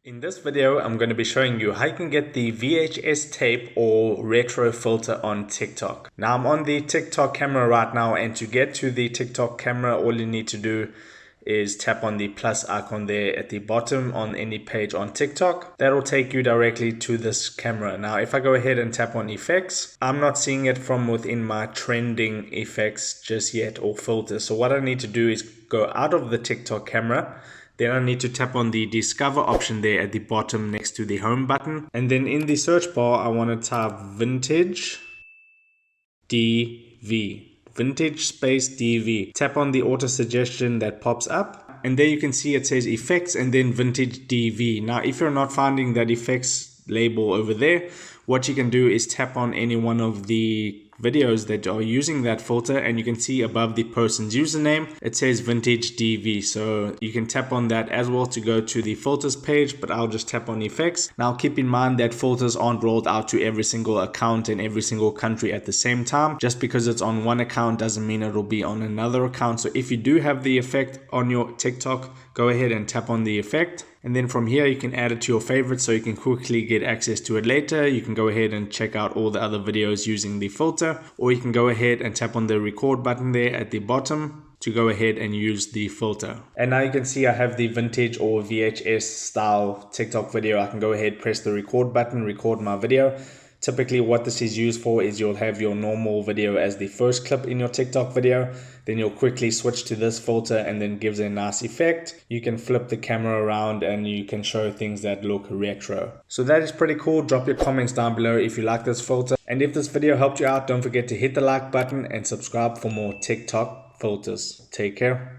In this video, I'm going to be showing you how you can get the VHS tape or retro filter on TikTok. Now I'm on the TikTok camera right now, and to get to the TikTok camera, all you need to do is tap on the plus icon there at the bottom on any page on TikTok. That'll take you directly to this camera. Now if I go ahead and tap on effects, I'm not seeing it from within my trending effects just yet or filters. So what I need to do is go out of the TikTok camera. Then I need to tap on the discover option there at the bottom next to the home button. And then in the search bar, I want to type vintage DV. Vintage space DV. Tap on the auto suggestion that pops up. And there you can see it says effects and then vintage DV. Now, if you're not finding that effects label over there, what you can do is tap on any one of the videos that are using that filter, and you can see above the person's username it says vintage DV, so you can tap on that as well to go to the filters page, but I'll just tap on effects. Now keep in mind that filters aren't rolled out to every single account in every single country at the same time. Just because it's on one account doesn't mean it'll be on another account. So if you do have the effect on your TikTok, go ahead and tap on the effect, and then from here you can add it to your favorites so you can quickly get access to it later. You can go ahead and check out all the other videos using the filter, or you can go ahead and tap on the record button there at the bottom to go ahead and use the filter. And now you can see I have the vintage or VHS style TikTok video. I can go ahead, press the record button, record my video. Typically what this is used for is you'll have your normal video as the first clip in your TikTok video. Then you'll quickly switch to this filter and then gives a nice effect. You can flip the camera around and you can show things that look retro. So that is pretty cool. Drop your comments down below if you like this filter. And if this video helped you out, don't forget to hit the like button and subscribe for more TikTok filters. Take care.